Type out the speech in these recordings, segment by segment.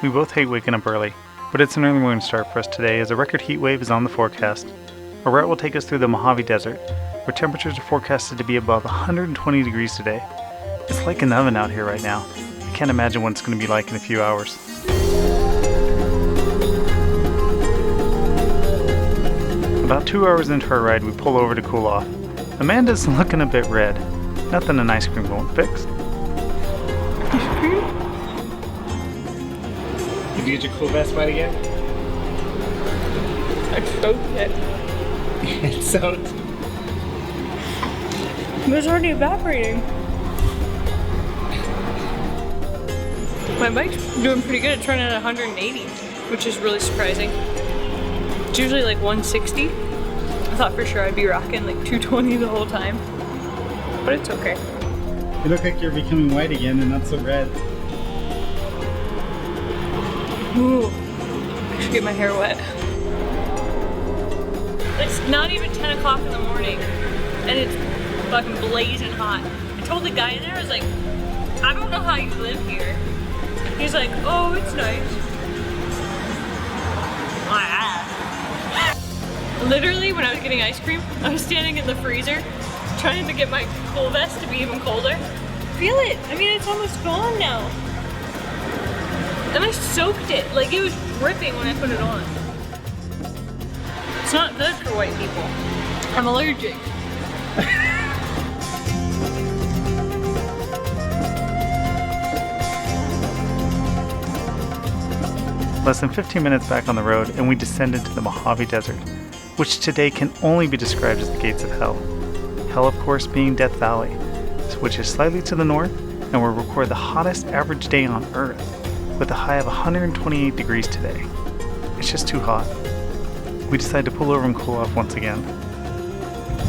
We both hate waking up early, but it's an early morning start for us today as a record heat wave is on the forecast. Our route will take us through the Mojave Desert, where temperatures are forecasted to be above 120 degrees today. It's like an oven out here right now. I can't imagine what it's going to be like in a few hours. About 2 hours into our ride, we pull over to cool off. Amanda's looking a bit red. Nothing an ice cream won't fix. Ice cream? Did you get your cool vest wet again? I soaked it. It's soaked. It was already evaporating. My bike's doing pretty good. It's running at 180, which is really surprising. It's usually like 160. I thought for sure I'd be rocking like 220 the whole time, but it's okay. You look like you're becoming white again and not so red. Ooh, I should get my hair wet. It's not even 10 o'clock in the morning and it's fucking blazing hot. I told the guy in there, I was like, I don't know how you live here. He's like, oh, it's nice. Literally, when I was getting ice cream, I was standing in the freezer trying to get my cool vest to be even colder. Feel it. I mean, it's almost gone now. And I soaked it. Like, it was dripping when I put it on. It's not good for white people. I'm allergic. Less than 15 minutes back on the road, and we descended to the Mojave Desert, which today can only be described as the gates of hell. Hell, of course, being Death Valley, which is slightly to the north, and will record the hottest average day on Earth, with a high of 128 degrees today. It's just too hot. We decide to pull over and cool off once again.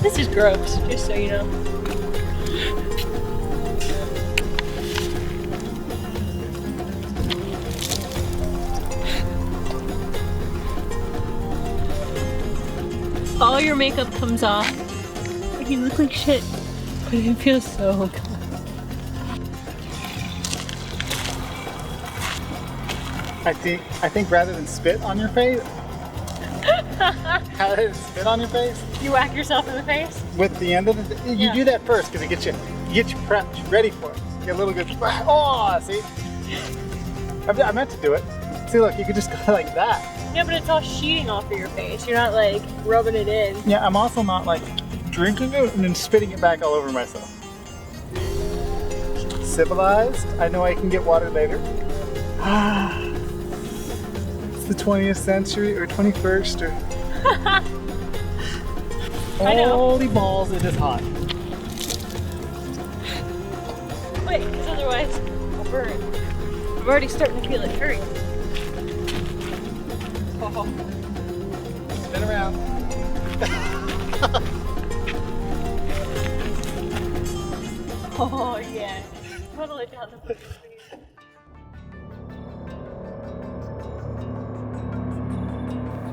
This is gross, just so you know. All your makeup comes off. You look like shit, but it feels so good. I think rather than spit on your face, You whack yourself in the face? with the end of the, you do that first because it gets you prepped, ready for it. Get a little good. Oh, see, I meant to do it. See, look, you could just go like that. Yeah, but it's all sheeting off of your face. You're not like rubbing it in. Yeah, I'm also not like drinking it and then spitting it back all over myself. Civilized. I know I can get water later. It's the 20th century or 21st or. I know. Holy balls, it is hot. Wait, because otherwise I'll burn. I'm already starting to feel it. Hurry. Oh. Spin around. Oh yeah. Totally down the foot.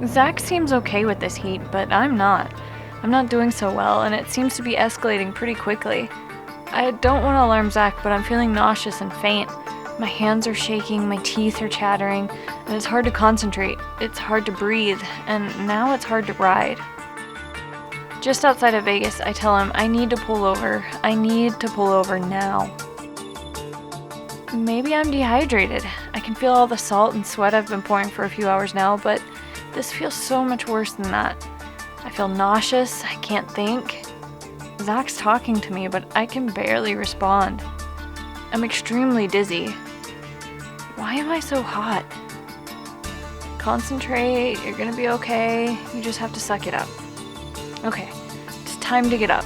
Zach seems okay with this heat, but I'm not. I'm not doing so well, and it seems to be escalating pretty quickly. I don't want to alarm Zach, but I'm feeling nauseous and faint. My hands are shaking, my teeth are chattering, and it's hard to concentrate. It's hard to breathe, and now it's hard to ride. Just outside of Vegas, I tell him I need to pull over. I need to pull over now. Maybe I'm dehydrated. I can feel all the salt and sweat I've been pouring for a few hours now, but this feels so much worse than that. I feel nauseous, I can't think. Zach's talking to me, but I can barely respond. I'm extremely dizzy. Why am I so hot? Concentrate, you're gonna be okay. You just have to suck it up. Okay, it's time to get up.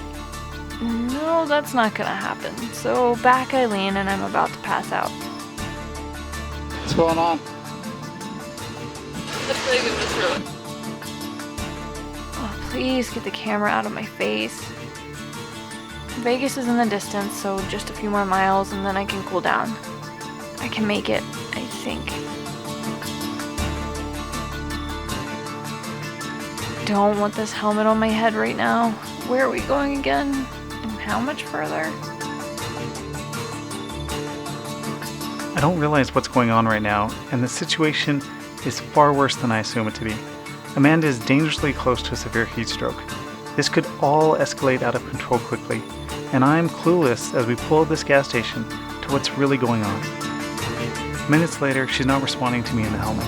No, that's not gonna happen. So back I lean and I'm about to pass out. What's going on? That's really good this road. Oh, please get the camera out of my face. Vegas is in the distance, so just a few more miles and then I can cool down. I can make it, I think. I don't want this helmet on my head right now. Where are we going again? And how much further? I don't realize what's going on right now, and the situation is far worse than I assume it to be. Amanda is dangerously close to a severe heat stroke. This could all escalate out of control quickly, and I'm clueless as we pull this gas station to what's really going on. Minutes later, she's not responding to me in the helmet,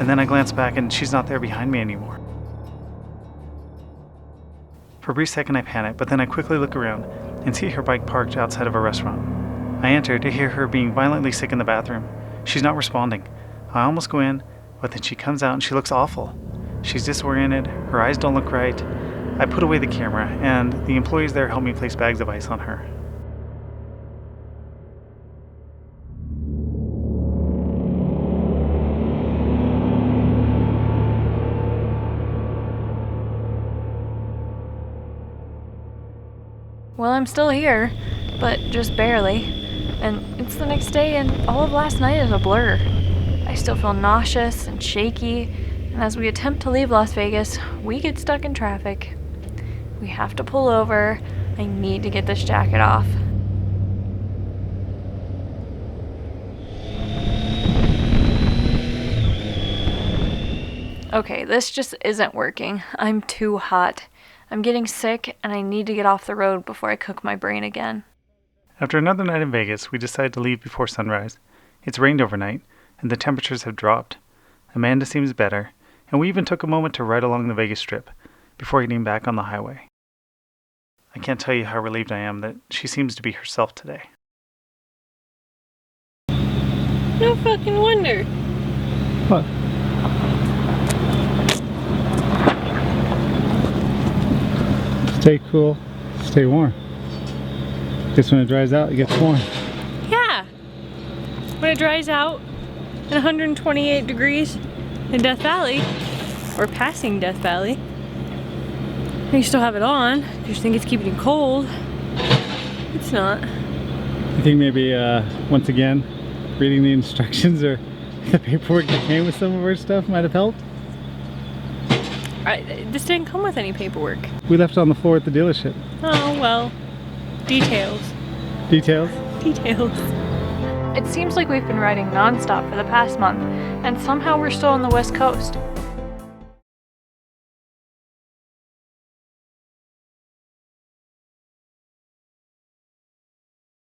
and then I glance back and she's not there behind me anymore. For a brief second I panic, but then I quickly look around and see her bike parked outside of a restaurant. I enter to hear her being violently sick in the bathroom. She's not responding. I almost go in, but then she comes out and she looks awful. She's disoriented, her eyes don't look right. I put away the camera, and the employees there help me place bags of ice on her. Well, I'm still here, but just barely. And it's the next day, and all of last night is a blur. I still feel nauseous and shaky, and as we attempt to leave Las Vegas, we get stuck in traffic. We have to pull over. I need to get this jacket off. Okay, this just isn't working. I'm too hot. I'm getting sick, and I need to get off the road before I cook my brain again. After another night in Vegas, we decide to leave before sunrise. It's rained overnight, and the temperatures have dropped. Amanda seems better, and we even took a moment to ride along the Vegas Strip before getting back on the highway. I can't tell you how relieved I am that she seems to be herself today. No fucking wonder. What? Stay cool, stay warm. Guess when it dries out, it gets warm. Yeah. When it dries out at 128 degrees in Death Valley, or passing Death Valley, and you still have it on because you think it's keeping you cold. It's not. I think maybe, once again, reading the instructions or the paperwork that came with some of our stuff might have helped. This didn't come with any paperwork. We left it on the floor at the dealership. Oh, well. Details. Details? Details. It seems like we've been riding nonstop for the past month, and somehow we're still on the West Coast.